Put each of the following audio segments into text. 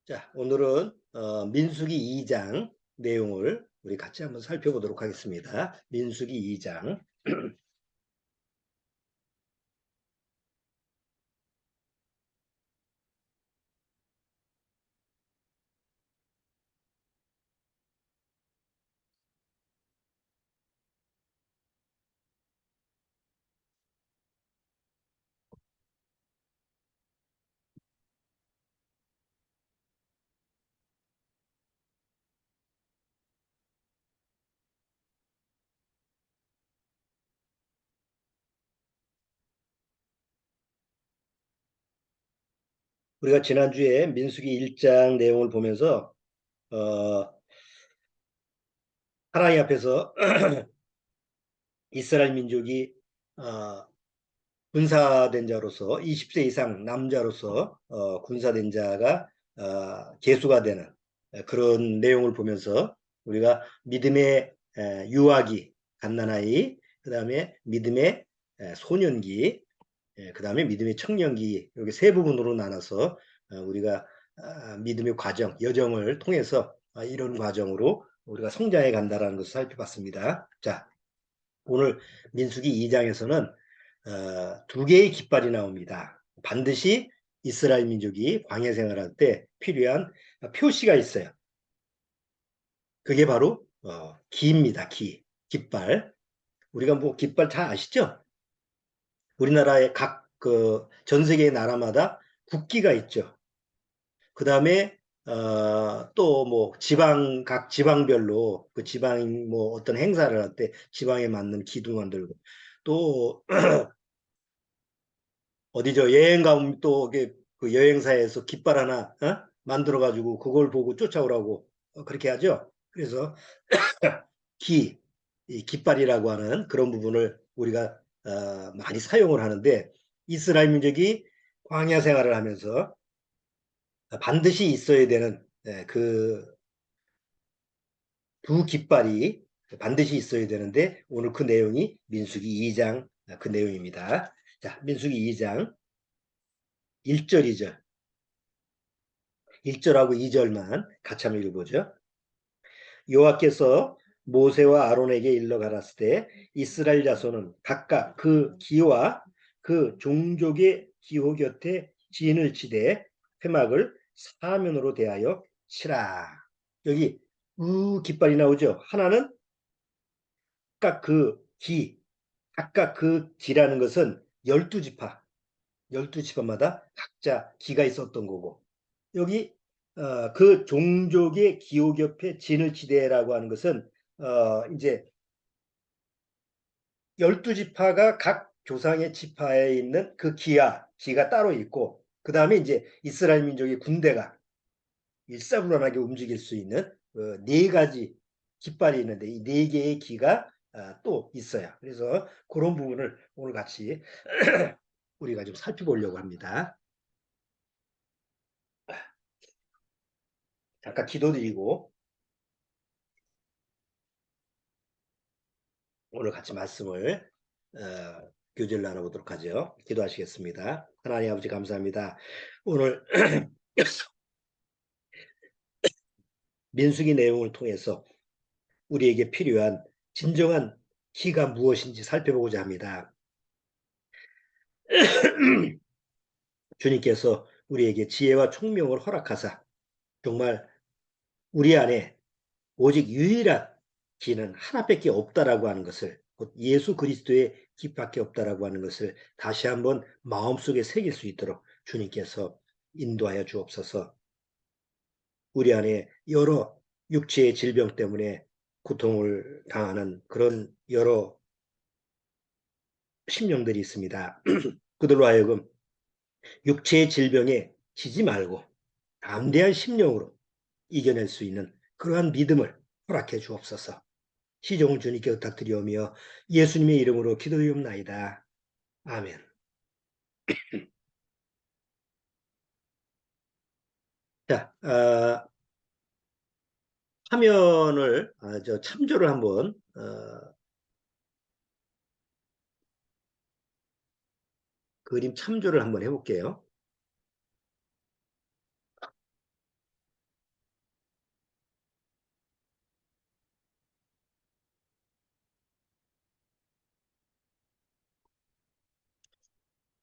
자, 오늘은 민수기 2장 내용을 우리 같이 한번 살펴보도록 하겠습니다. 민수기 2장. 우리가 지난주에 민수기 1장 내용을 보면서 어, 하나님 앞에서 이스라엘 민족이 어, 군사된 자로서 20세 이상 남자로서 군사된 자가 계수가 되는 그런 내용을 보면서 우리가 믿음의 유아기, 갓난아이, 그 다음에 믿음의 소년기, 그 다음에 믿음의 청년기, 이렇게 세 부분으로 나눠서 우리가 믿음의 과정, 여정을 통해서 이런 과정으로 우리가 성장해 간다라는 것을 살펴봤습니다. 자, 오늘 민수기 2장에서는 두 개의 깃발이 나옵니다. 반드시 이스라엘 민족이 광야 생활할 때 필요한 표시가 있어요. 그게 바로 기입니다. 기, 깃발. 우리가 뭐 깃발 잘 아시죠? 우리나라의 각 그 전 세계 나라마다 국기가 있죠. 그 다음에 또 뭐 지방 각 지방별로 그 지방 뭐 어떤 행사를 할 때 지방에 맞는 기도 만들고 또 어디죠? 여행 가면 또 그 여행사에서 깃발 하나 만들어 가지고 그걸 보고 쫓아오라고 그렇게 하죠. 그래서 기, 이 깃발이라고 하는 그런 부분을 우리가 많이 사용을 하는데 이스라엘 민족이 광야 생활을 하면서 반드시 있어야 되는 그 두 깃발이 반드시 있어야 되는데 오늘 그 내용이 민수기 2장 그 내용입니다. 자, 민수기 2장 1절, 2절. 1절하고 2절만 같이 한번 읽어보죠. 여호와께서 모세와 아론에게 일러 가라사대 때 이스라엘 자손은 각각 그 기와 그 종족의 기호 곁에 진을 치되 회막을 사면으로 대하여 치라. 여기 깃발이 나오죠. 하나는 각각 그 기라는 것은 12지파, 12지파마다 각자 기가 있었던 거고 여기 그 종족의 기호 옆에 진을 치대라고 하는 것은 이제 12지파가 각 조상의 지파에 있는 그 기가 따로 있고 그 다음에 이제 이스라엘 민족의 군대가 일사불란하게 움직일 수 있는 네 가지 깃발이 있는데 이 네 개의 기가 또 있어요. 그래서 그런 부분을 오늘 같이 우리가 좀 살펴보려고 합니다. 잠깐 기도드리고 오늘 같이 말씀을 교제를 나눠보도록 하죠. 기도하시겠습니다. 하나님 아버지 감사합니다. 오늘 민수기 내용을 통해서 우리에게 필요한 진정한 기가 무엇인지 살펴보고자 합니다. 주님께서 우리에게 지혜와 총명을 허락하사 정말 우리 안에 오직 유일한 기는 하나밖에 없다라고 하는 것을 곧 예수 그리스도의 기밖에 없다라고 하는 것을 다시 한번 마음속에 새길 수 있도록 주님께서 인도하여 주옵소서. 우리 안에 여러 육체의 질병 때문에 고통을 당하는 그런 여러 심령들이 있습니다. 그들로 하여금 육체의 질병에 지지 말고 담대한 심령으로 이겨낼 수 있는 그러한 믿음을 허락해 주옵소서. 시종을 주님께 부탁드리오며 예수님의 이름으로 기도하옵나이다. 아멘. 자, 화면을 참조를 한번 그림 참조를 한번 해볼게요.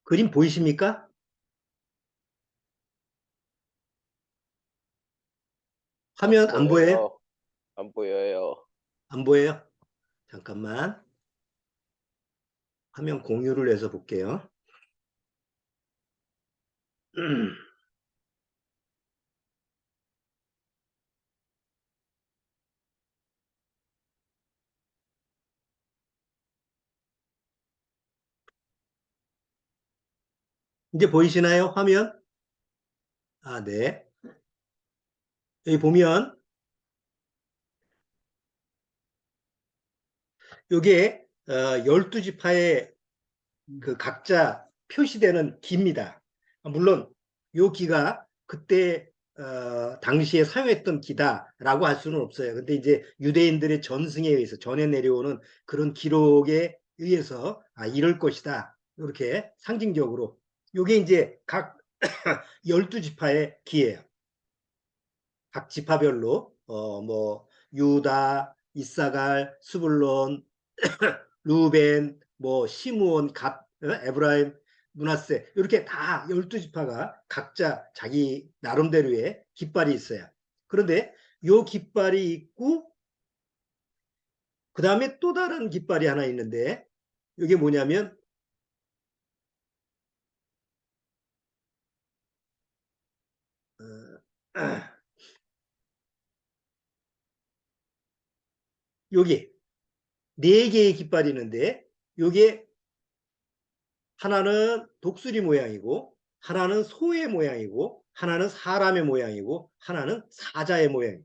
그림 보이십니까? 안 화면 안 보여요? 보여요. 안 보여요. 안 보여요? 잠깐만. 화면 공유를 해서 볼게요. 이제 보이시나요? 화면? 아, 네. 여기 보면 이게 12지파의 그 각자 표시되는 기입니다. 물론 요 기가 그때 당시에 사용했던 기다라고 할 수는 없어요. 근데 이제 유대인들의 전승에 의해서 전해 내려오는 그런 기록에 의해서 이럴 것이다. 이렇게 상징적으로 요게 이제 각 12지파의 기예요. 각 지파별로 뭐 유다, 이사갈, 스불론, 루벤, 뭐 시므온, 갓, 에브라임, 문하세 이렇게 다 12지파가 각자 자기 나름대로의 깃발이 있어요. 그런데 요 깃발이 있고 그 다음에 또 다른 깃발이 하나 있는데 이게 뭐냐면 여기 네 개의 깃발이 있는데 이게 하나는 독수리 모양이고 하나는 소의 모양이고 하나는 사람의 모양이고 하나는 사자의 모양이에요.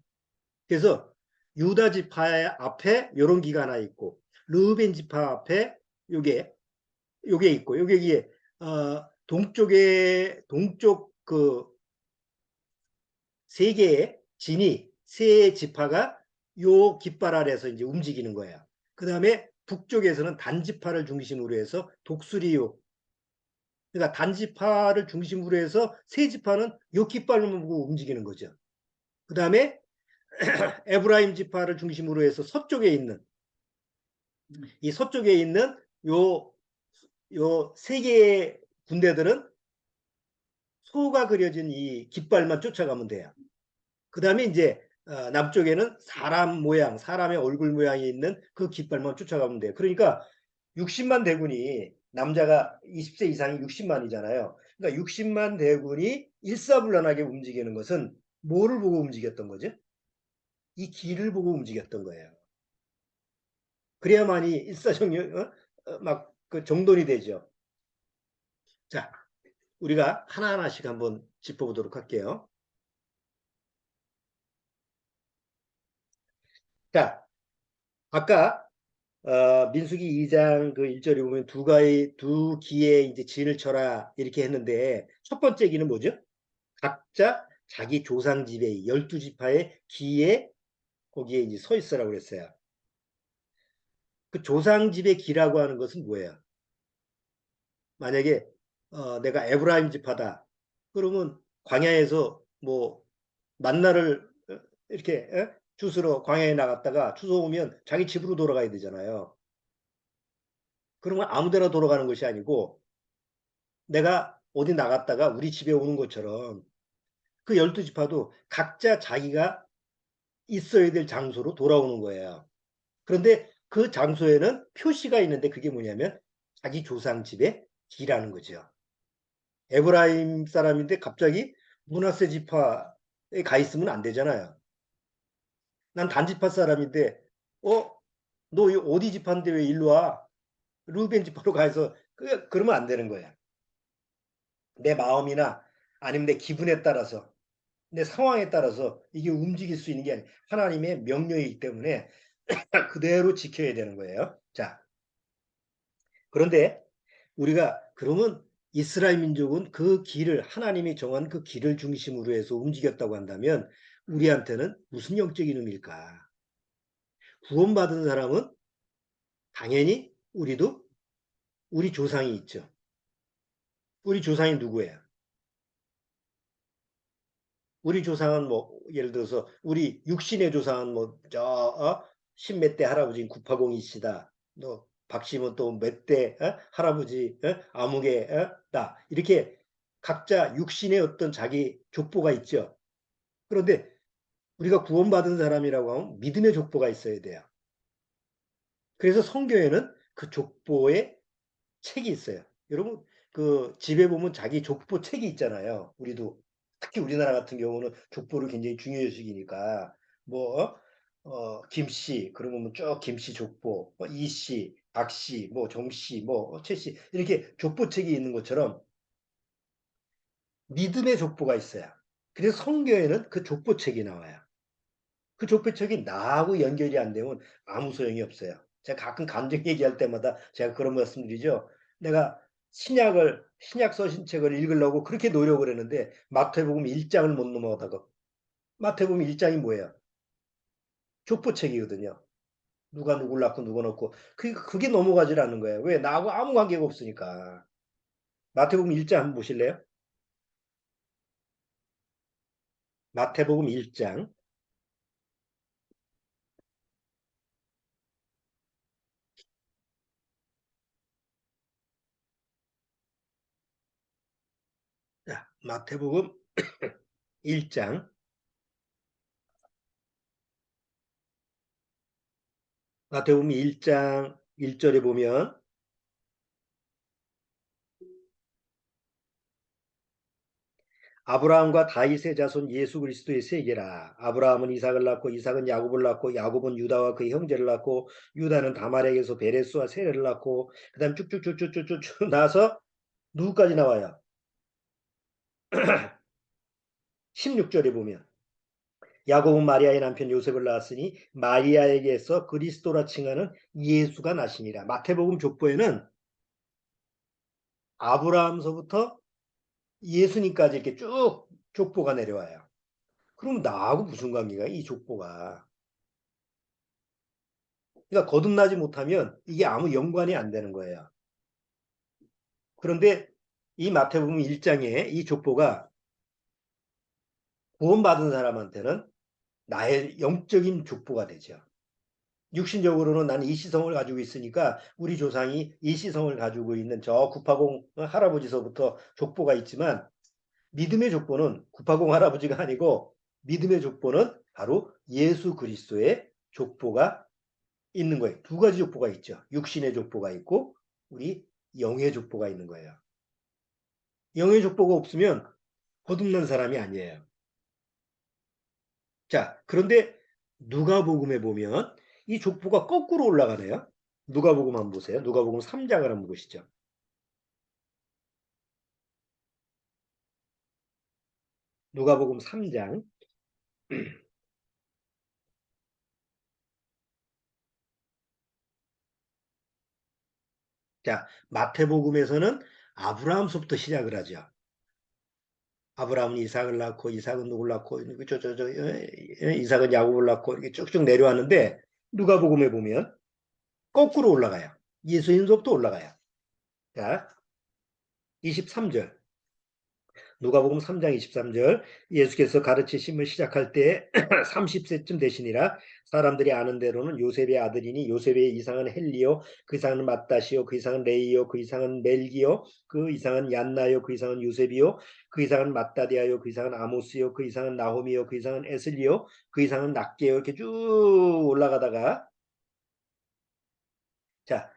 그래서 유다 지파 앞에 이런 기가 하나 있고 르벤 지파 앞에 요게 있고 요게 동쪽에 동쪽 그 세 개의 진이 세 지파가 요 깃발 아래에서 이제 움직이는 거예요. 그 다음에 북쪽에서는 단지파를 중심으로 해서 독수리요. 그러니까 단지파를 중심으로 해서 세 지파는 요 깃발만 보고 움직이는 거죠. 그 다음에 에브라임 지파를 중심으로 해서 서쪽에 있는 이 서쪽에 있는 요 세 개의 군대들은 소가 그려진 이 깃발만 쫓아가면 돼요. 그 다음에 이제 남쪽에는 사람 모양, 사람의 얼굴 모양이 있는 그 깃발만 쫓아가면 돼요. 그러니까 60만 대군이 남자가 20세 이상이 60만이잖아요. 그러니까 60만 대군이 일사불란하게 움직이는 것은 뭐를 보고 움직였던 거죠? 이 길을 보고 움직였던 거예요. 그래야만이 일사정령 막그 정돈이 되죠. 자, 우리가 하나하나씩 한번 짚어보도록 할게요. 자, 아까 민수기 2장 그 1절에 보면 두 기에 이제 진을 쳐라 이렇게 했는데 첫 번째 기는 뭐죠? 각자 자기 조상 집에 12지파의 기에 거기에 이제 서 있으라고 그랬어요. 그 조상 집의 기라고 하는 것은 뭐예요? 만약에 내가 에브라임 지파다. 그러면 광야에서 뭐 만나를 이렇게 주스러 광야에 나갔다가 추수 오면 자기 집으로 돌아가야 되잖아요. 그러면 아무데나 돌아가는 것이 아니고 내가 어디 나갔다가 우리 집에 오는 것처럼 그 12지파도 각자 자기가 있어야 될 장소로 돌아오는 거예요. 그런데 그 장소에는 표시가 있는데 그게 뭐냐면 자기 조상 집에 기라는 거죠. 에브라임 사람인데 갑자기 므낫세 지파에 가 있으면 안 되잖아요. 난 단지파 사람인데 너 어디 지파인데 왜 일로 와? 루벤 지파로 가서 그러면 안 되는 거야. 내 마음이나 아니면 내 기분에 따라서 내 상황에 따라서 이게 움직일 수 있는 게 아니에요. 하나님의 명령이기 때문에 그대로 지켜야 되는 거예요. 자, 그런데 우리가 그러면 이스라엘 민족은 그 길을 하나님이 정한 그 길을 중심으로 해서 움직였다고 한다면 우리한테는 무슨 영적인 의미일까? 구원받은 사람은 당연히 우리도 우리 조상이 있죠. 우리 조상이 누구예요? 우리 조상은 뭐 예를 들어서 우리 육신의 조상은 뭐저 십몇 대 할아버지인 구파공이시다. 너 박씨면 또 몇 대, 할아버지, 아무개, 나. 이렇게 각자 육신의 어떤 자기 족보가 있죠. 그런데 우리가 구원받은 사람이라고 하면 믿음의 족보가 있어야 돼요. 그래서 성경에는 그 족보에 책이 있어요. 여러분, 그 집에 보면 자기 족보 책이 있잖아요. 우리도 특히 우리나라 같은 경우는 족보를 굉장히 중요시기니까 뭐 김씨 그러면 쭉 김씨 족보, 이씨, 박씨, 뭐 정씨, 뭐 최씨 이렇게 족보 책이 있는 것처럼 믿음의 족보가 있어요. 그래서 성경에는 그 족보 책이 나와요. 그 족보책이 나하고 연결이 안 되면 아무 소용이 없어요. 제가 가끔 감정 얘기할 때마다 제가 그런 말씀드리죠. 내가 신약 서신책을 읽으려고 그렇게 노력을 했는데 마태복음 1장을 못 넘어가다가 마태복음 1장이 뭐예요? 족보책이거든요. 누가 누굴 낳고 누가 낳고 그게 넘어가질 않는 거예요. 왜? 나하고 아무 관계가 없으니까. 마태복음 1장 한번 보실래요? 마태복음 1장. 자, 마태복음 1장. 마태복음 1장 1절에 보면 아브라함과 다윗의 자손 예수 그리스도의 세계라. 아브라함은 이삭을 낳고 이삭은 야곱을 낳고 야곱은 유다와 그의 형제를 낳고 유다는 다말에게서 베레스와 세레를 낳고 그다음 쭉쭉쭉쭉쭉쭉 나서 누구까지 나와요? 16절에 보면 야곱은 마리아의 남편 요셉을 낳았으니 마리아에게서 그리스도라 칭하는 예수가 나시니라. 마태복음 족보에는 아브라함서부터 예수님까지 이렇게 쭉 족보가 내려와요. 그럼 나하고 무슨 관계가 이 족보가? 그러니까 거듭나지 못하면 이게 아무 연관이 안 되는 거예요. 그런데 이 마태복음 1장에 이 족보가 구원받은 사람한테는 나의 영적인 족보가 되죠. 육신적으로는 나는 이 시성을 가지고 있으니까 우리 조상이 이 시성을 가지고 있는 저 구파공 할아버지서부터 족보가 있지만 믿음의 족보는 구파공 할아버지가 아니고 믿음의 족보는 바로 예수 그리스도의 족보가 있는 거예요. 두 가지 족보가 있죠. 육신의 족보가 있고 우리 영의 족보가 있는 거예요. 영의 족보가 없으면 거듭난 사람이 아니에요. 자, 그런데 누가복음에 보면 이 족보가 거꾸로 올라가네요. 누가복음 한번 보세요. 누가복음 3장을 한번 보시죠. 누가복음 3장. 자, 마태복음에서는 아브라함서부터 시작을 하죠. 아브라함은 이삭을 낳고 이삭은 누굴 낳고 이삭은 야곱을 낳고 이렇게 쭉쭉 내려왔는데 누가복음에 보면 거꾸로 올라가요. 예수님서부터 올라가요. 자, 23절. 누가복음 3장 23절. 예수께서 가르치심을 시작할 때 30세쯤 되시니라. 사람들이 아는 대로는 요셉의 아들이니 요셉의 이상은 헬리요, 그 이상은 맏다시요, 그 이상은 레이요, 그 이상은 멜기요, 그 이상은 얀나요, 그 이상은 요셉이요, 그 이상은 맏다디아요, 그 이상은 아모스요, 그 이상은 나홈이요, 그 이상은 에슬리요, 그 이상은 낫게요. 이렇게 쭉 올라가다가 자,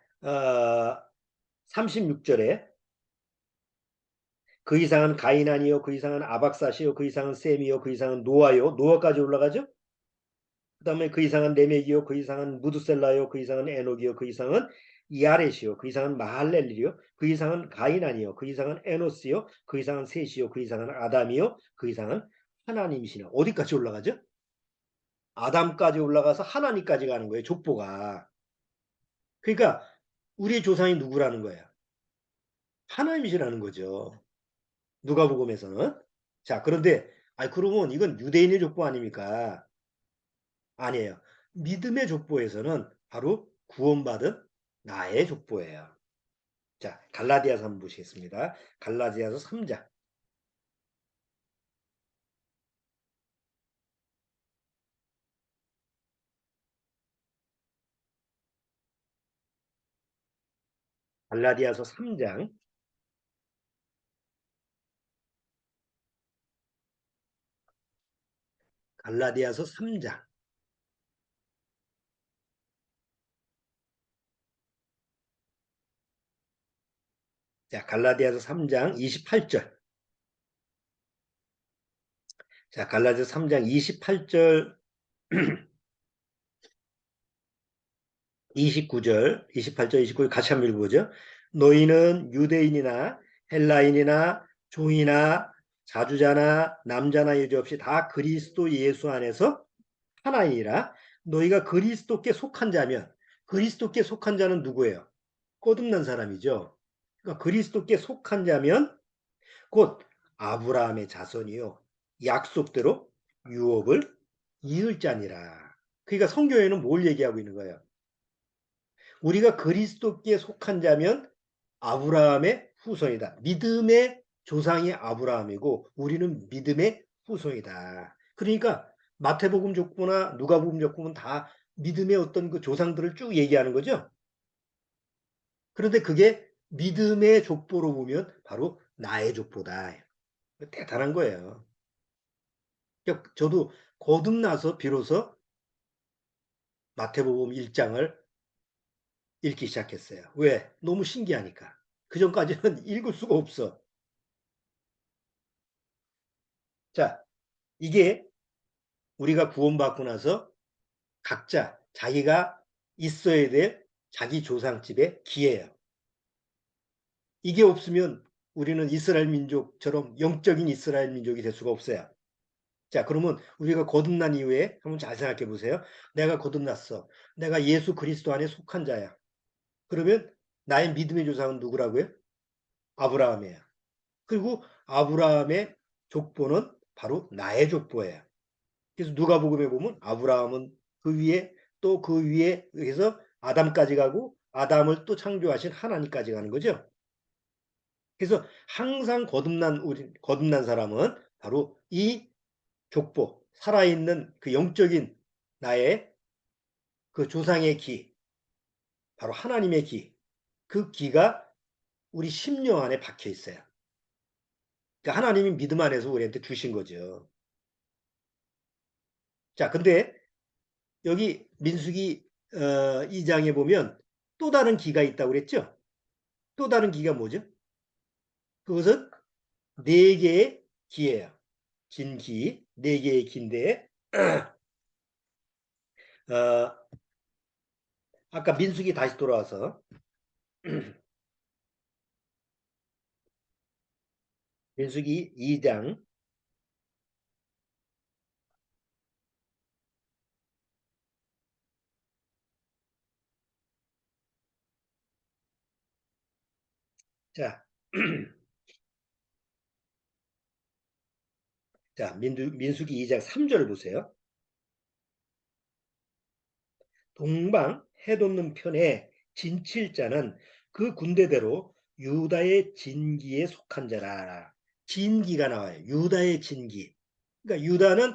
36절에 그 이상은 가이난이요, 그 이상은 아박사시요, 그 이상은 셈이요, 그 이상은 노아요. 노아까지 올라가죠? 그 다음에 그 이상은 레멕이요, 그 이상은 무드셀라요, 그 이상은 에녹이요, 그 이상은 이아렛이요, 그 이상은 마할렐리요, 그 이상은 가이난이요, 그 이상은 에노스요, 그 이상은 셋이요, 그 이상은 아담이요, 그 이상은 하나님이시요. 어디까지 올라가죠? 아담까지 올라가서 하나님까지 가는 거예요, 족보가. 그러니까 우리의 조상이 누구라는 거예요? 하나님이시라는 거죠. 누가복음에서는. 자, 그런데 그러면 이건 유대인의 족보 아닙니까? 아니에요. 믿음의 족보에서는 바로 구원받은 나의 족보예요. 자, 갈라디아서 한번 보시겠습니다. 갈라디아서 3장. 갈라디아서 3장. 갈라디아서 3장. 자, 갈라디아서 3장 28절. 자, 갈라디아서 3장 28절, 29절, 28절, 29절 같이 한번 읽어보죠. 너희는 유대인이나 헬라인이나 종이나 자주자나 남자나 여자 없이 다 그리스도 예수 안에서 하나이니라. 너희가 그리스도께 속한 자면, 그리스도께 속한 자는 누구예요? 거듭난 사람이죠. 그러니까 그리스도께 속한 자면 곧 아브라함의 자손이요, 약속대로 유업을 이을 자니라. 그러니까 성경에는 뭘 얘기하고 있는 거예요? 우리가 그리스도께 속한 자면 아브라함의 후손이다. 믿음의 조상이 아브라함이고 우리는 믿음의 후손이다. 그러니까 마태복음 족보나 누가복음 족보는 다 믿음의 어떤 그 조상들을 쭉 얘기하는 거죠. 그런데 그게 믿음의 족보로 보면 바로 나의 족보다. 대단한 거예요. 그러니까 저도 거듭나서 비로소 마태복음 1장을 읽기 시작했어요. 왜? 너무 신기하니까. 그 전까지는 읽을 수가 없어. 자, 이게 우리가 구원받고 나서 각자 자기가 있어야 될 자기 조상집의 기회예요. 이게 없으면 우리는 이스라엘 민족처럼 영적인 이스라엘 민족이 될 수가 없어요. 자, 그러면 우리가 거듭난 이후에 한번 잘 생각해 보세요. 내가 거듭났어. 내가 예수 그리스도 안에 속한 자야. 그러면 나의 믿음의 조상은 누구라고요? 아브라함이에요. 그리고 아브라함의 족보는 바로 나의 족보예요. 그래서 누가복음에 보면 아브라함은 그 위에 또 그 위에 그래서 아담까지 가고 아담을 또 창조하신 하나님까지 가는 거죠. 그래서 항상 거듭난 사람은 바로 이 족보, 살아있는 그 영적인 나의 그 조상의 기, 바로 하나님의 기, 그 기가 우리 심령 안에 박혀 있어요. 그러니까 하나님이 믿음 안에서 우리한테 주신 거죠. 자, 근데 여기 민수기 2장에 보면 또 다른 기가 있다고 그랬죠? 또 다른 기가 뭐죠? 그것은 네 개의 기예요. 진기, 네 개의 기인데 어, 아까 민수기 다시 돌아와서 민수기 2장. 자, 자 민수기 2장 3절 보세요. 동방 해돋는 편에 진칠자는 그 군대대로 유다의 진기에 속한 자라. 진기가 나와요. 유다의 진기. 그러니까 유다는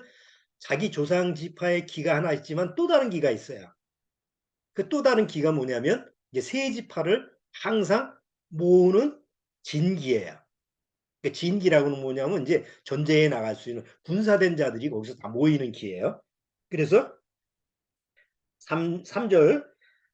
자기 조상 지파의 기가 하나 있지만 또 다른 기가 있어요. 그 또 다른 기가 뭐냐면 이제 세 지파를 항상 모으는 진기예요. 그 진기라고는 뭐냐면 이제 전쟁에 나갈 수 있는 군사된 자들이 거기서 다 모이는 기예요. 그래서 3절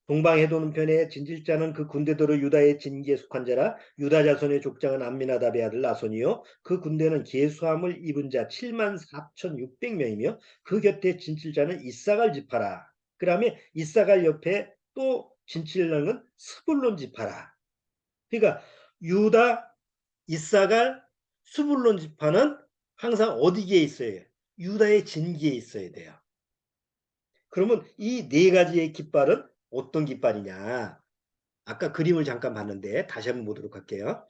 동방에 도는 편에 진질자는 그 군대대로 유다의 진기에 속한 자라. 유다 자손의 족장은 암미나답의 아들 나손이요 그 군대는 계수함을 입은 자 7만 4,600명이며 그 곁에 진칠자는 이사갈 지파라. 그 다음에 이사갈 옆에 또 진칠자는 스불론 지파라. 그러니까 유다, 이사갈, 스불론 지파는 항상 어디에 있어야 해요? 유다의 진기에 있어야 돼요. 그러면 이 네 가지의 깃발은 어떤 깃발이냐? 아까 그림을 잠깐 봤는데 다시 한번 보도록 할게요.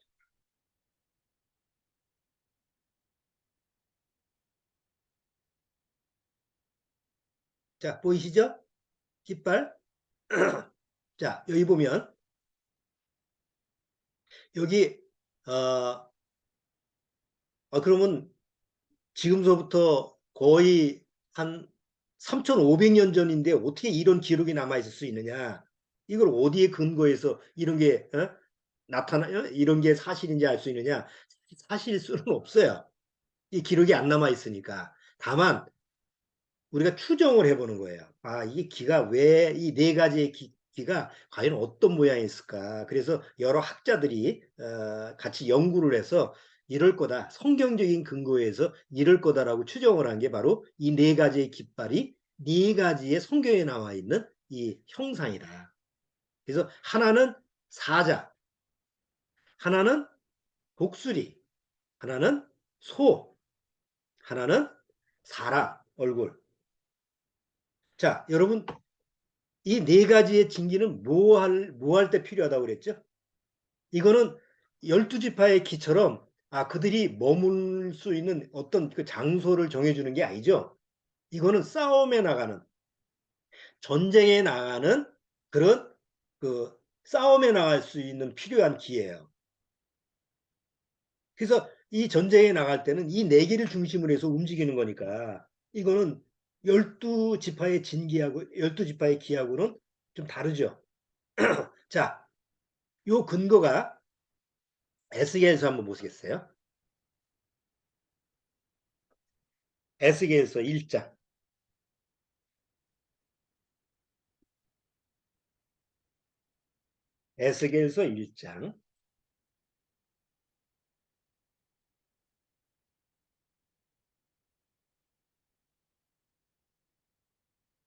자, 보이시죠? 깃발. 자, 여기 보면 여기 그러면 지금서부터 거의 한 3,500년 전인데 어떻게 이런 기록이 남아 있을 수 있느냐? 이걸 어디에 근거해서 이런 게 이런 게 사실인지 알 수 있느냐? 사실일 수는 없어요. 이 기록이 안 남아 있으니까. 다만 우리가 추정을 해보는 거예요. 아, 이 기가 왜 이 네 가지의 기가 과연 어떤 모양이 있을까? 그래서 여러 학자들이 같이 연구를 해서 이럴 거다. 성경적인 근거에서 이럴 거다라고 추정을 한 게 바로 이 네 가지의 깃발이 네 가지의 성경에 나와 있는 이 형상이다. 그래서 하나는 사자, 하나는 독수리, 하나는 소, 하나는 사람 얼굴. 자, 여러분 이 네 가지의 징기는 뭐 할 때 필요하다고 그랬죠? 이거는 12지파의 기처럼 그들이 머물 수 있는 어떤 그 장소를 정해주는 게 아니죠. 이거는 싸움에 나가는, 전쟁에 나가는 그런 그 싸움에 나갈 수 있는 필요한 기회예요. 그래서 이 전쟁에 나갈 때는 이 네 개를 중심으로 해서 움직이는 거니까 이거는 12지파의 진기하고 12지파의 기하고는 좀 다르죠. 자, 요 근거가 에스겔서 한번 보시겠어요? 에스겔서 1장. 에스겔서 1장.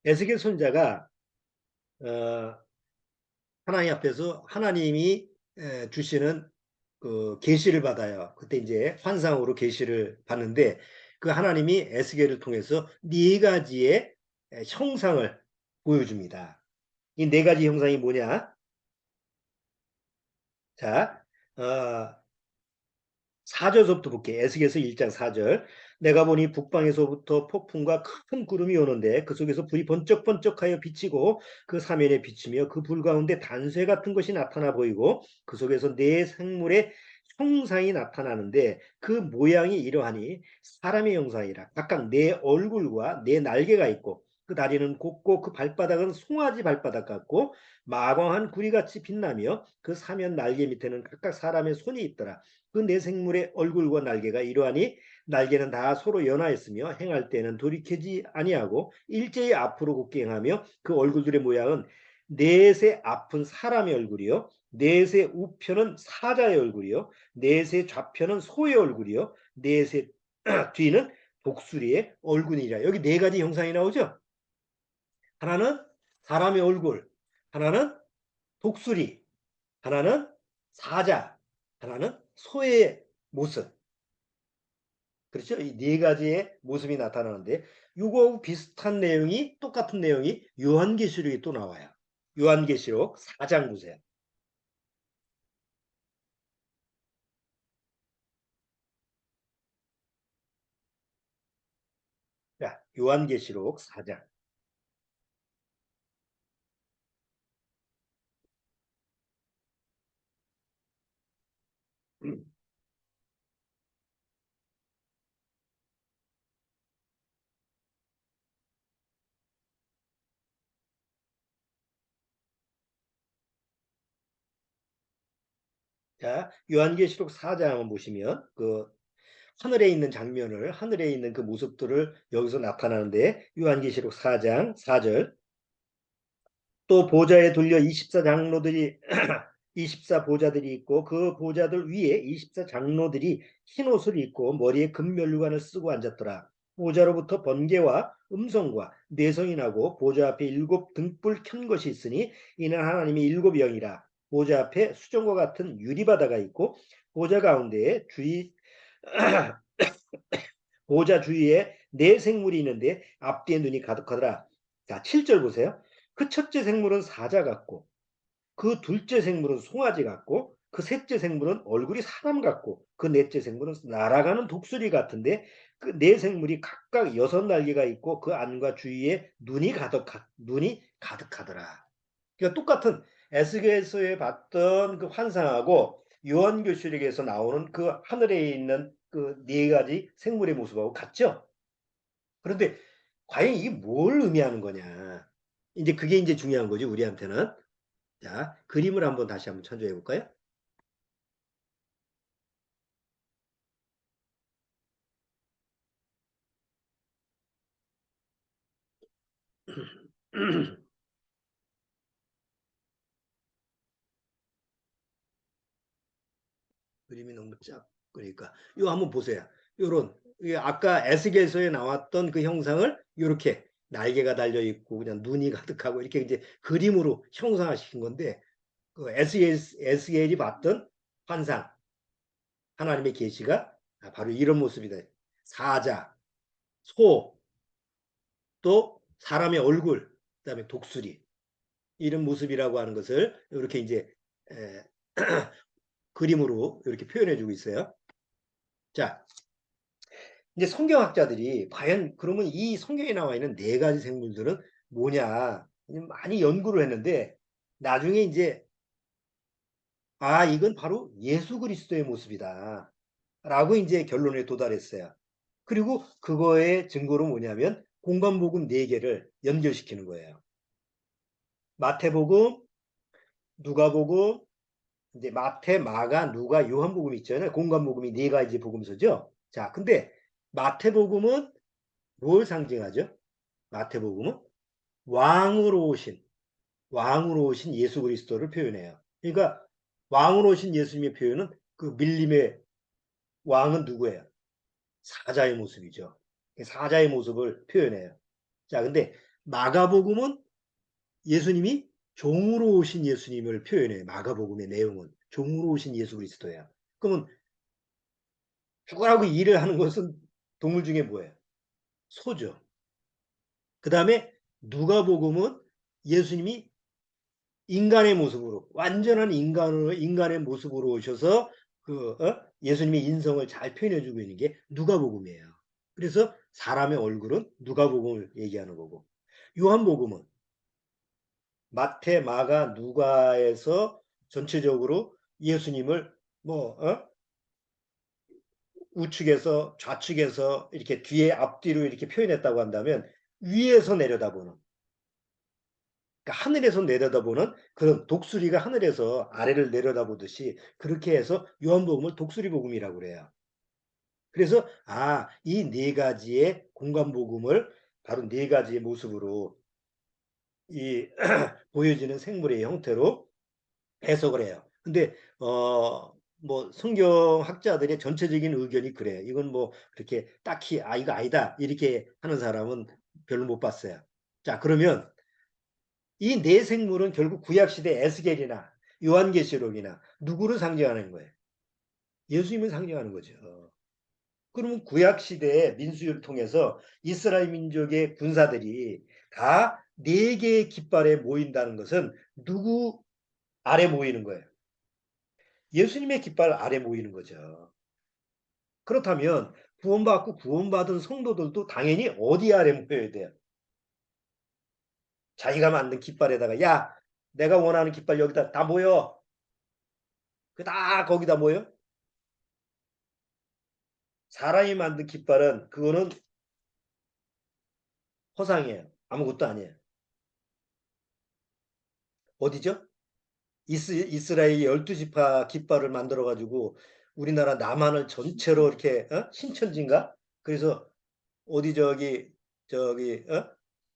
에스겔 손자가 어, 하나님 앞에서 하나님이 주시는 그 계시를 받아요. 그때 이제 환상으로 계시를 받는데 그 하나님이 에스겔을 통해서 네 가지의 형상을 보여줍니다. 이 네 가지 형상이 뭐냐? 자, 어, 4절서부터 볼게요. 에스겔서 1장 4절. 내가 보니 북방에서부터 폭풍과 큰 구름이 오는데 그 속에서 불이 번쩍번쩍하여 비치고 그 사면에 비치며 그 불 가운데 단쇠 같은 것이 나타나 보이고 그 속에서 네 생물의 형상이 나타나는데 그 모양이 이러하니 사람의 형상이라 각각 네 얼굴과 네 날개가 있고 그 다리는 곱고 그 발바닥은 송아지 발바닥 같고 마광한 구리같이 빛나며 그 사면 날개 밑에는 각각 사람의 손이 있더라. 그 네 생물의 얼굴과 날개가 이러하니 날개는 다 서로 연하였으며 행할 때는 돌이키지 아니하고 일제히 앞으로 곱게 행하며 그 얼굴들의 모양은 넷의 앞은 사람의 얼굴이요 넷의 우편은 사자의 얼굴이요 넷의 좌편은 소의 얼굴이요 넷의 뒤는 독수리의 얼굴이라. 여기 네 가지 형상이 나오죠. 하나는 사람의 얼굴, 하나는 독수리, 하나는 사자, 하나는 소의 모습. 그렇죠? 이 네 가지의 모습이 나타나는데 이거 비슷한 내용이 똑같은 내용이 요한계시록에 또 나와요. 요한계시록 4장 보세요. 자, 요한계시록 4장. 자, 요한계시록 4장 보시면 그 하늘에 있는 장면을 하늘에 있는 그 모습들을 여기서 나타나는데 요한계시록 4장 4절 또 보좌에 둘려 24 장로들이 24 보좌들이 있고 그 보좌들 위에 24 장로들이 흰 옷을 입고 머리에 금면류관을 쓰고 앉았더라. 보좌로부터 번개와 음성과 내성이 나고 보좌 앞에 일곱 등불 켠 것이 있으니 이는 하나님의 일곱 영이라. 보좌 앞에 수정과 같은 유리바다가 있고 보좌 가운데에 주의 보좌 주위에 네 생물이 있는데 앞뒤에 눈이 가득하더라. 자, 7절 보세요. 그 첫째 생물은 사자 같고 그 둘째 생물은 송아지 같고 그 셋째 생물은 얼굴이 사람 같고 그 넷째 생물은 날아가는 독수리 같은데 그 네 생물이 각각 여섯 날개가 있고 그 안과 주위에 눈이 가득하더라. 그러니까 똑같은 에스겔서에 봤던 그 환상하고 요한계시록에서 나오는 그 하늘에 있는 그 네 가지 생물의 모습하고 같죠? 그런데 과연 이게 뭘 의미하는 거냐? 이제 그게 이제 중요한 거죠, 우리한테는. 자, 그림을 한번 다시 한번 참조해 볼까요? 그림이 너무 작으니까 이거 한번 보세요. 요런 아까 에스겔서에 나왔던 그 형상을 이렇게 날개가 달려 있고 그냥 눈이 가득하고 이렇게 이제 그림으로 형상화시킨 건데 그 에스겔이 봤던 환상 하나님의 계시가 바로 이런 모습이다. 사자, 소, 또 사람의 얼굴, 그다음에 독수리 이런 모습이라고 하는 것을 이렇게 이제 그림으로 이렇게 표현해주고 있어요. 자, 이제 성경학자들이 과연 그러면 이 성경에 나와 있는 네 가지 생물들은 뭐냐 많이 연구를 했는데 나중에 이제 이건 바로 예수 그리스도의 모습이다 라고 이제 결론에 도달했어요. 그리고 그거의 증거로 뭐냐면 공간복음 네 개를 연결시키는 거예요. 마태복음, 누가복음, 이제 마태, 마가, 누가, 요한복음 있잖아요. 공간복음이 네 가지 복음서죠. 자, 근데 마태복음은 뭘 상징하죠? 마태복음은 왕으로 오신 예수 그리스도를 표현해요. 그러니까 왕으로 오신 예수님의 표현은 그 밀림의 왕은 누구예요? 사자의 모습이죠. 사자의 모습을 표현해요. 자, 근데 마가복음은 예수님이 종으로 오신 예수님을 표현해요. 마가복음의 내용은 종으로 오신 예수 그리스도예요. 그러면 죽으라고 일을 하는 것은 동물 중에 뭐예요? 소죠. 그 다음에 누가복음은 예수님이 인간의 모습으로 완전한 인간의 모습으로 오셔서 예수님의 인성을 잘 표현해주고 있는 게 누가복음이에요. 그래서 사람의 얼굴은 누가복음을 얘기하는 거고 요한복음은 마태, 마가, 누가에서 전체적으로 예수님을 뭐 우측에서 좌측에서 이렇게 뒤에 앞뒤로 이렇게 표현했다고 한다면 위에서 내려다보는 그러니까 하늘에서 내려다보는 그런 독수리가 하늘에서 아래를 내려다보듯이 그렇게 해서 요한복음을 독수리 복음이라고 그래요. 그래서 이 네 가지의 공간복음을 바로 네 가지의 모습으로 이 보여지는 생물의 형태로 해석을 해요. 근데 뭐 성경학자들의 전체적인 의견이 그래요. 이건 뭐 그렇게 딱히 이거 아니다 이렇게 하는 사람은 별로 못 봤어요. 자, 그러면 이 네 생물은 결국 구약시대 에스겔이나 요한계시록이나 누구를 상징하는 거예요? 예수님을 상징하는 거죠. 그러면 구약시대의 민수를 통해서 이스라엘 민족의 군사들이 다 네 개의 깃발에 모인다는 것은 누구 아래 모이는 거예요? 예수님의 깃발 아래 모이는 거죠. 그렇다면 구원받고 구원받은 성도들도 당연히 어디 아래 모여야 돼요? 자기가 만든 깃발에다가 내가 원하는 깃발 여기다 다 모여. 그 다 거기다 모여? 사람이 만든 깃발은 그거는 허상이에요. 아무것도 아니에요. 어디죠? 이스라엘 12지파 깃발을 만들어 가지고 우리나라 남한을 전체로 이렇게 신천지인가? 그래서 어디 저기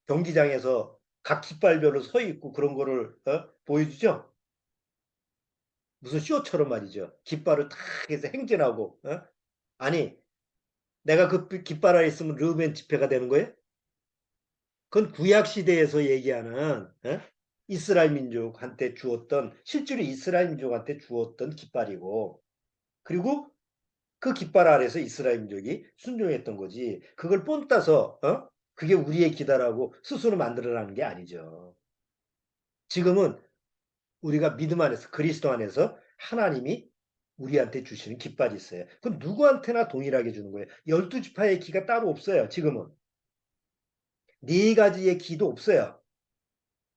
경기장에서 각 깃발별로 서 있고 그런 거를 보여주죠. 무슨 쇼처럼 말이죠. 깃발을 탁 해서 행진하고 아니 내가 그 깃발 아래 있으면 르벤 집회가 되는 거예요? 그건 구약 시대에서 얘기하는 이스라엘 민족한테 주었던 실제로 이스라엘 민족한테 주었던 깃발이고 그리고 그 깃발 아래서 이스라엘 민족이 순종했던 거지. 그걸 뽐 따서 그게 우리의 기다라고 스스로 만들어라는 게 아니죠. 지금은 우리가 믿음 안에서 그리스도 안에서 하나님이 우리한테 주시는 깃발이 있어요. 그건 누구한테나 동일하게 주는 거예요. 12지파의 기가 따로 없어요. 지금은. 네 가지의 기도 없어요.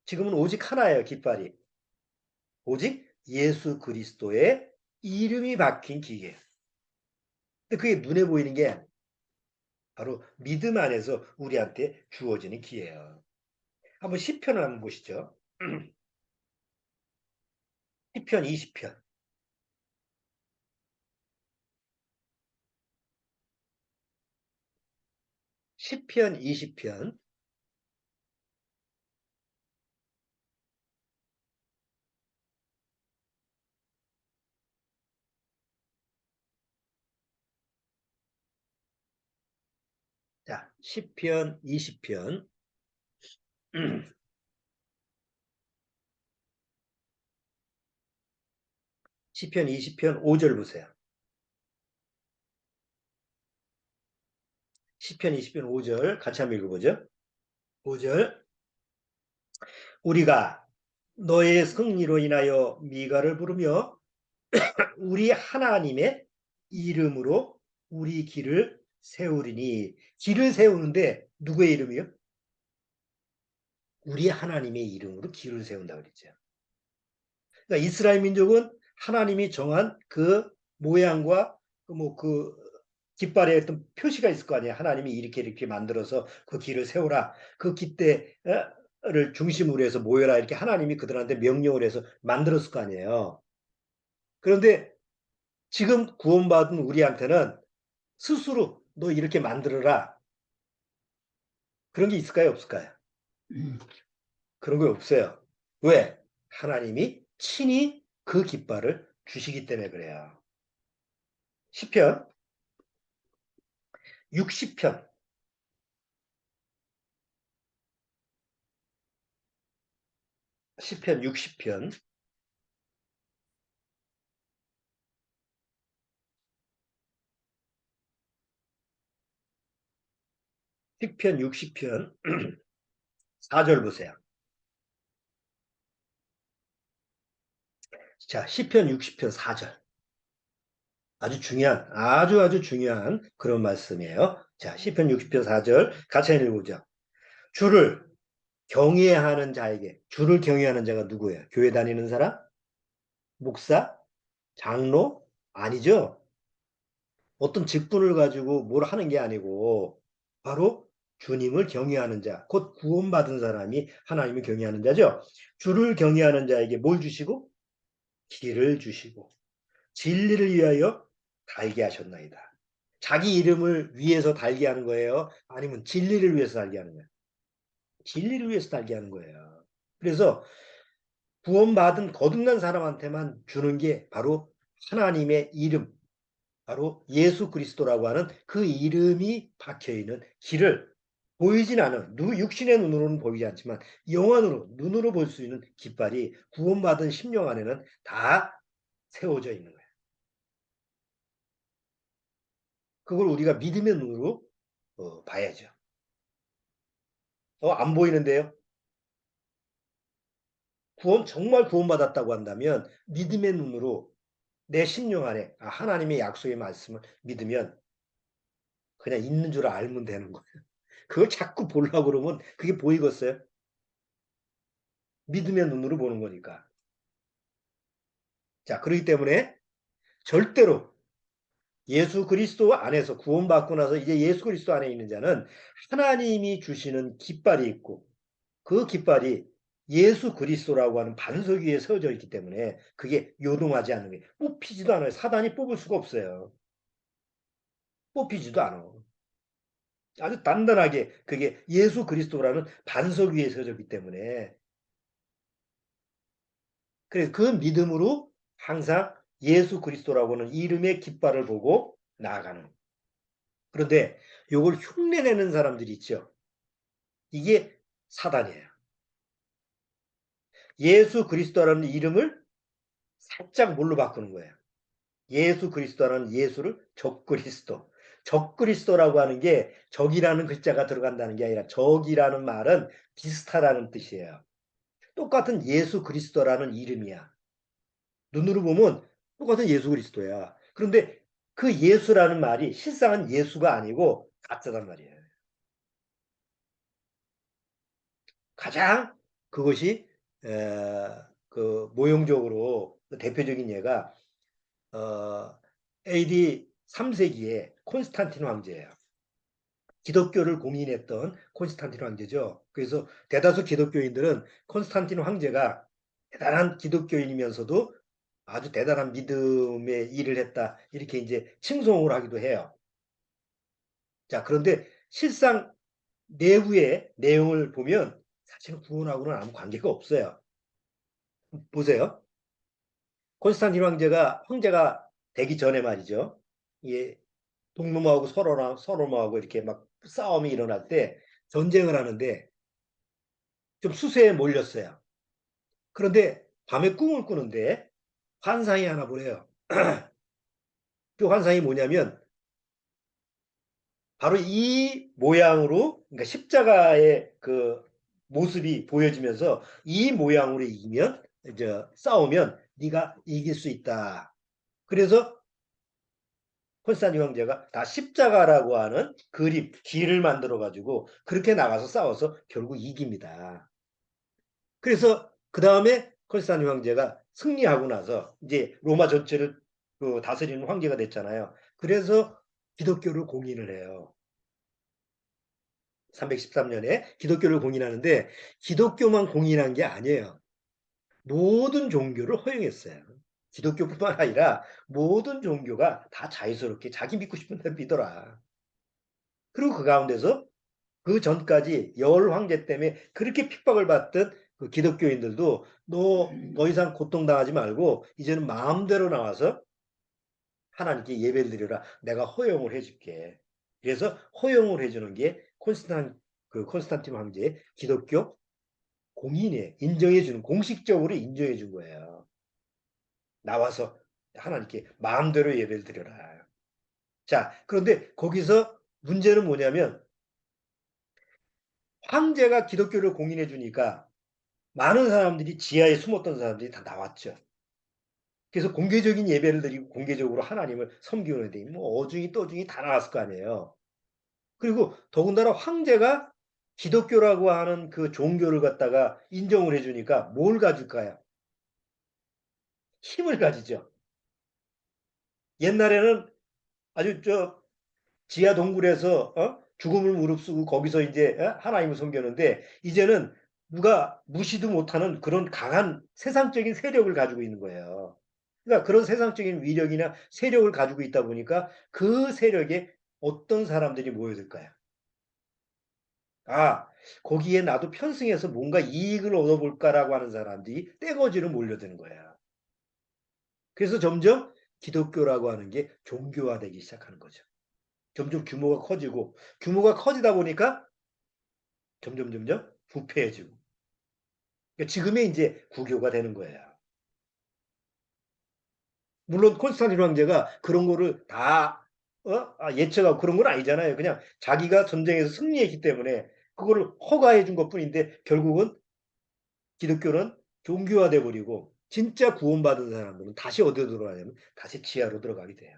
지금은 오직 하나예요. 깃발이. 오직 예수 그리스도의 이름이 박힌 기계예요. 근데 그게 눈에 보이는 게 바로 믿음 안에서 우리한테 주어지는 기회예요. 한번 시편을 한번 보시죠. 시편 20편. 시편 20편. 자, 시편 20편. 시편 20편 5절 보세요. 시편 20편 5절 같이 한번 읽어보죠. 5절. 우리가 너의 승리로 인하여 미가를 부르며 우리 하나님의 이름으로 우리 길을 세우리니. 길을 세우는데 누구의 이름이요? 우리 하나님의 이름으로 길을 세운다고 그랬죠. 그러니까 이스라엘 민족은 하나님이 정한 그 모양과 그 깃발에 어떤 표시가 있을 거 아니에요. 하나님이 이렇게 만들어서 그 길을 세우라. 그 깃대를 중심으로 해서 모여라. 이렇게 하나님이 그들한테 명령을 해서 만들었을 거 아니에요. 그런데 지금 구원받은 우리한테는 스스로 너 이렇게 만들어라. 그런 게 있을까요? 없을까요? 그런 게 없어요. 왜? 하나님이 친히 그 깃발을 주시기 때문에 그래요. 시편 60편. 시편 60편. 시편 60편 4절 보세요. 자, 시편 60편 4절. 아주 중요한, 아주 중요한 그런 말씀이에요. 자, 시편 60편 4절 같이 읽어보죠. 주를 경외하는 자에게, 주를 경외하는 자가 누구예요? 교회 다니는 사람? 목사? 장로? 아니죠. 어떤 직분을 가지고 뭘 하는 게 아니고 바로 주님을 경외하는 자, 곧 구원받은 사람이 하나님을 경외하는 자죠. 주를 경외하는 자에게 뭘 주시고? 길을 주시고 진리를 위하여 달게 하셨나이다. 자기 이름을 위해서 달게 하는 거예요? 아니면 진리를 위해서 달게 하는 거예요? 진리를 위해서 달게 하는 거예요. 그래서 구원받은 거듭난 사람한테만 주는 게 바로 하나님의 이름, 바로 예수 그리스도라고 하는 그 이름이 박혀있는 길을 보이진 않은, 육신의 눈으로는 보이지 않지만 영안으로, 눈으로 볼 수 있는 깃발이 구원받은 심령 안에는 다 세워져 있는 거예요. 그걸 우리가 믿음의 눈으로 봐야죠. 안 보이는데요? 정말 구원받았다고 한다면 믿음의 눈으로 내 심령 안에 하나님의 약속의 말씀을 믿으면 그냥 있는 줄 알면 되는 거예요. 그걸 자꾸 보려고 그러면 그게 보이겠어요? 믿음의 눈으로 보는 거니까. 자, 그렇기 때문에 절대로 예수 그리스도 안에서 구원받고 나서 이제 예수 그리스도 안에 있는 자는 하나님이 주시는 깃발이 있고 그 깃발이 예수 그리스도라고 하는 반석 위에 세워져 있기 때문에 그게 요동하지 않는 게 뽑히지도 않아요. 사단이 뽑을 수가 없어요. 뽑히지도 않아. 아주 단단하게 그게 예수 그리스도라는 반석 위에 세워졌기 때문에 그래서 그 믿음으로 항상 예수 그리스도라고 하는 이름의 깃발을 보고 나아가는. 그런데 이걸 흉내내는 사람들이 있죠. 이게 사단이에요. 예수 그리스도라는 이름을 살짝 뭘로 바꾸는 거예요. 예수 그리스도라는 예수를 적그리스도. 적그리스도라고 하는 게 적이라는 글자가 들어간다는 게 아니라 적이라는 말은 비슷하다는 뜻이에요. 똑같은 예수 그리스도라는 이름이야. 눈으로 보면 똑같은 예수 그리스도야. 그런데 그 예수라는 말이 실상은 예수가 아니고 가짜단 말이에요. 가장 그것이 그 모형적으로 대표적인 예가 AD 3세기에 콘스탄틴 황제예요. 기독교를 고민했던 콘스탄틴 황제죠. 그래서 대다수 기독교인들은 콘스탄틴 황제가 대단한 기독교인이면서도 아주 대단한 믿음의 일을 했다. 이렇게 이제 칭송을 하기도 해요. 자, 그런데 실상 내부의 내용을 보면 사실은 구원하고는 아무 관계가 없어요. 보세요. 콘스탄틴 황제가 되기 전에 말이죠. 예, 동놈하고 서놈하고 이렇게 막 싸움이 일어날 때 전쟁을 하는데 좀 수세에 몰렸어요. 그런데 밤에 꿈을 꾸는데 환상이 하나 보래요. 그 환상이 뭐냐면 바로 이 모양으로, 그러니까 십자가의 그 모습이 보여지면서 이 모양으로 이기면, 이제 싸우면 네가 이길 수 있다. 그래서 콘스탄틴 황제가 다 십자가라고 하는 그림, 길을 만들어 가지고 그렇게 나가서 싸워서 결국 이깁니다. 그래서 그 다음에 콘스탄틴 황제가 승리하고 나서 이제 로마 전체를 그 다스리는 황제가 됐잖아요. 그래서 기독교를 공인을 해요. 313년에 기독교를 공인하는데 기독교만 공인한 게 아니에요. 모든 종교를 허용했어요. 기독교뿐만 아니라 모든 종교가 다 자유스럽게 자기 믿고 싶은 대로 믿어라. 그리고 그 가운데서 그 전까지 열 황제 때문에 그렇게 핍박을 받던 그 기독교인들도 더 이상 고통당하지 말고 이제는 마음대로 나와서 하나님께 예배를 드려라. 내가 허용을 해줄게. 그래서 허용을 해주는 게 콘스탄틴 황제의 기독교 공인에 인정해주는, 공식적으로 인정해준 거예요. 나와서 하나님께 마음대로 예배를 드려라. 자, 그런데 거기서 문제는 뭐냐면 황제가 기독교를 공인해 주니까 많은 사람들이, 지하에 숨었던 사람들이 다 나왔죠. 그래서 공개적인 예배를 드리고 공개적으로 하나님을 섬기는데 뭐 어중이 떠중이 다 나왔을 거 아니에요. 그리고 더군다나 황제가 기독교라고 하는 그 종교를 갖다가 인정을 해주니까 뭘 가질까요? 힘을 가지죠. 옛날에는 아주 지하 동굴에서 죽음을 무릅쓰고 거기서 이제 하나님을 섬겼는데 이제는 누가 무시도 못하는 그런 강한 세상적인 세력을 가지고 있는 거예요. 그러니까 그런 세상적인 위력이나 세력을 가지고 있다 보니까 그 세력에 어떤 사람들이 모여들까요? 아, 거기에 나도 편승해서 뭔가 이익을 얻어볼까라고 하는 사람들이 떼거지로 몰려드는 거예요. 그래서 점점 기독교라고 하는 게 종교화되기 시작하는 거죠. 점점 규모가 커지다 보니까 점점 부패해지고. 그러니까 지금의 이제 구교가 되는 거예요. 물론 콘스탄틴 황제가 그런 거를 다 예측하고 그런 건 아니잖아요. 그냥 자기가 전쟁에서 승리했기 때문에 그거를 허가해 준 것뿐인데 결국은 기독교는 종교화돼 버리고 진짜 구원받은 사람들은 다시 어디로 들어가냐면 다시 지하로 들어가게 돼요.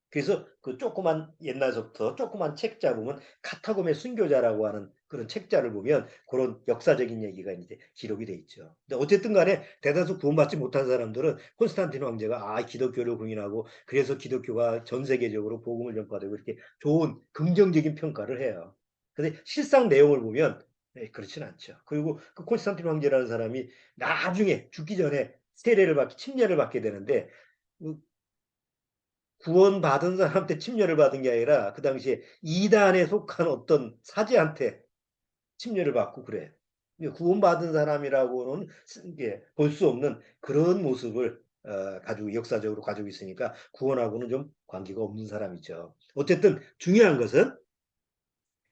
그래서 그 조그만, 옛날서부터 조그만 책자 보면 카타콤의 순교자라고 하는 그런 책자를 보면 그런 역사적인 얘기가 이제 기록이 돼 있죠. 근데 어쨌든 간에 대다수 구원받지 못한 사람들은 콘스탄틴 황제가 기독교를 공인하고 그래서 기독교가 전 세계적으로 복음을 전파되고 이렇게 좋은 긍정적인 평가를 해요. 근데 실상 내용을 보면 그렇진 않죠. 그리고 그 콘스탄틴 황제라는 사람이 나중에 죽기 전에 침례를 받게 되는데 그 구원받은 사람한테 침례를 받은 게 아니라 그 당시에 이단에 속한 어떤 사제한테 침례를 받고 그래. 구원받은 사람이라고는 볼 수 없는 그런 모습을 가지고 역사적으로 가지고 있으니까 구원하고는 좀 관계가 없는 사람이죠. 어쨌든 중요한 것은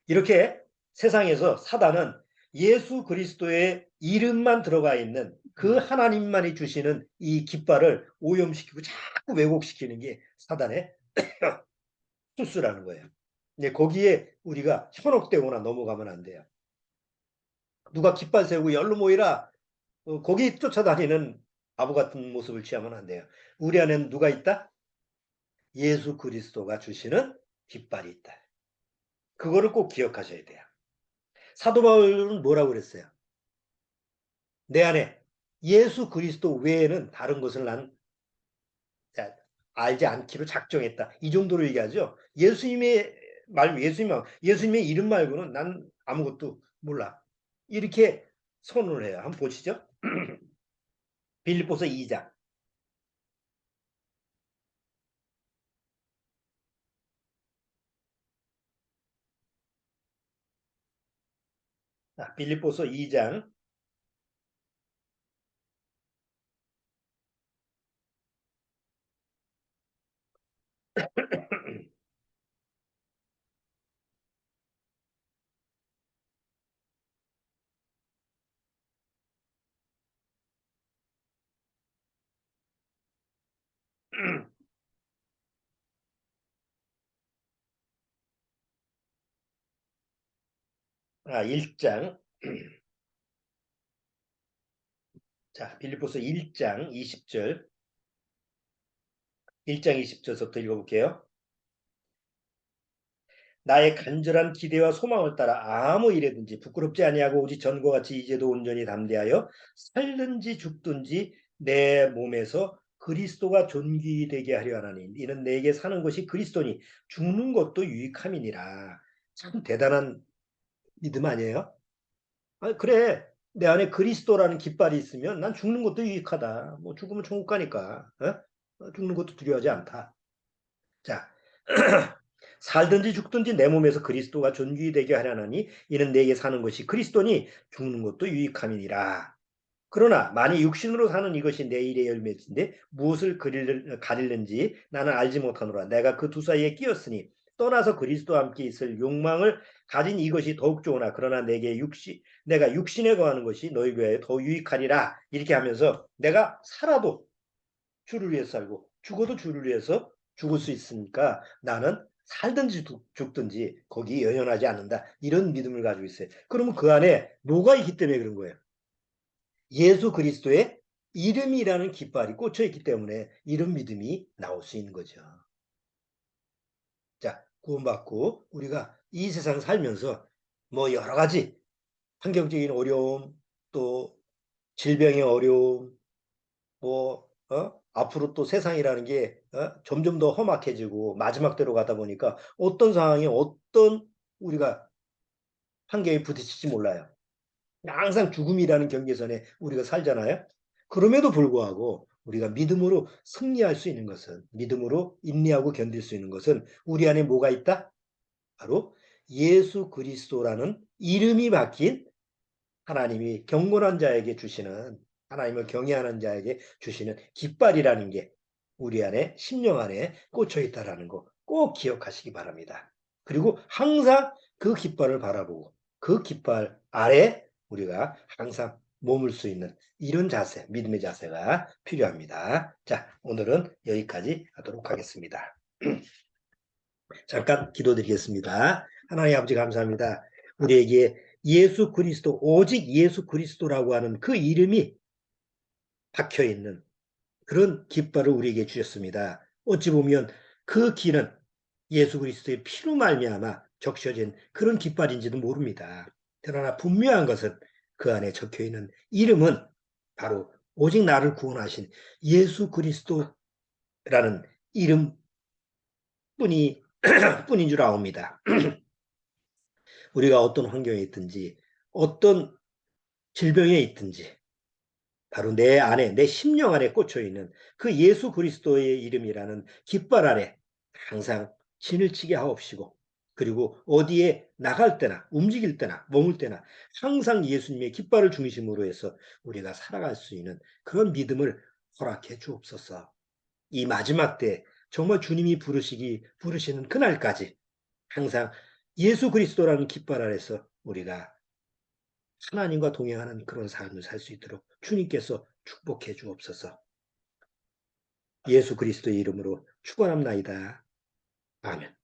이렇게 세상에서 사단은 예수 그리스도의 이름만 들어가 있는 그 하나님만이 주시는 이 깃발을 오염시키고 자꾸 왜곡시키는 게 사단의 수스라는 거예요. 이제 거기에 우리가 현혹되거나 넘어가면 안 돼요. 누가 깃발 세우고 열로 모이라 거기 쫓아다니는 바보 같은 모습을 취하면 안 돼요. 우리 안에는 누가 있다? 예수 그리스도가 주시는 깃발이 있다. 그거를 꼭 기억하셔야 돼요. 사도 바울은 뭐라고 그랬어요? 내 안에 예수 그리스도 외에는 다른 것을 난 알지 않기로 작정했다. 이 정도로 얘기하죠. 예수님의 이름 말고는 난 아무것도 몰라. 이렇게 선언을 해요. 한번 보시죠. 빌립보서 2장. 빌립보서 2장 1장. 자, 빌립보서 1장 20절. 1장 20절부터 읽어볼게요. 나의 간절한 기대와 소망을 따라 아무 일에든지 부끄럽지 아니하고 오직 전과 같이 이제도 온전히 담대하여 살든지 죽든지 내 몸에서 그리스도가 존귀되게 하려 하나니 이는 내게 사는 것이 그리스도니 죽는 것도 유익함이니라. 참 대단한 믿음 아니에요? 아, 그래. 내 안에 그리스도라는 깃발이 있으면 난 죽는 것도 유익하다. 뭐 죽으면 천국 가니까. 죽는 것도 두려워하지 않다. 자, 살든지 죽든지 내 몸에서 그리스도가 존귀되게 하려나니 이는 내게 사는 것이 그리스도니 죽는 것도 유익함이니라. 그러나 만일 육신으로 사는 이것이 내 일의 열매인데 무엇을 가릴는지 나는 알지 못하노라. 내가 그 두 사이에 끼었으니 떠나서 그리스도와 함께 있을 욕망을 가진 이것이 더욱 좋으나 그러나 내가 육신에 거하는 것이 너희 교회에 더 유익하리라. 이렇게 하면서 내가 살아도 주를 위해서 살고 죽어도 주를 위해서 죽을 수 있으니까 나는 살든지 죽든지 거기 연연하지 않는다. 이런 믿음을 가지고 있어요. 그러면 그 안에 뭐가 있기 때문에 그런 거예요. 예수 그리스도의 이름이라는 깃발이 꽂혀 있기 때문에 이런 믿음이 나올 수 있는 거죠. 자, 구원받고 우리가 이 세상 살면서 뭐 여러 가지 환경적인 어려움, 또 질병의 어려움, 뭐 앞으로 또 세상이라는 게 점점 더 험악해지고 마지막 때로 가다 보니까 어떤 상황에 어떤 우리가 환경에 부딪힐지 몰라요. 항상 죽음이라는 경계선에 우리가 살잖아요. 그럼에도 불구하고 우리가 믿음으로 승리할 수 있는 것은, 믿음으로 인내하고 견딜 수 있는 것은 우리 안에 뭐가 있다? 바로 예수 그리스도라는 이름이 박힌 하나님이 경건한 자에게 주시는, 하나님을 경외하는 자에게 주시는 깃발이라는 게 우리 안에, 심령 안에 꽂혀 있다는 거 꼭 기억하시기 바랍니다. 그리고 항상 그 깃발을 바라보고 그 깃발 아래 우리가 항상 머물 수 있는 이런 자세, 믿음의 자세가 필요합니다. 자, 오늘은 여기까지 하도록 하겠습니다. 잠깐 기도드리겠습니다. 하나님 아버지 감사합니다. 우리에게 예수 그리스도, 오직 예수 그리스도라고 하는 그 이름이 박혀 있는 그런 깃발을 우리에게 주셨습니다. 어찌 보면 그 길은 예수 그리스도의 피로 말미암아 적셔진 그런 깃발인지도 모릅니다. 그러나 분명한 것은 그 안에 적혀 있는 이름은 바로 오직 나를 구원하신 예수 그리스도라는 이름뿐인 뿐인 줄 아옵니다. 우리가 어떤 환경에 있든지 어떤 질병에 있든지 바로 내 안에, 내 심령 안에 꽂혀 있는 그 예수 그리스도의 이름이라는 깃발 아래 항상 진을 치게 하옵시고, 그리고 어디에 나갈 때나 움직일 때나 머물 때나 항상 예수님의 깃발을 중심으로 해서 우리가 살아갈 수 있는 그런 믿음을 허락해 주옵소서. 이 마지막 때 정말 주님이 부르시는 그날까지 항상 예수 그리스도라는 깃발 아래서 우리가 하나님과 동행하는 그런 삶을 살 수 있도록 주님께서 축복해 주옵소서. 예수 그리스도의 이름으로 축원합나이다. 아멘.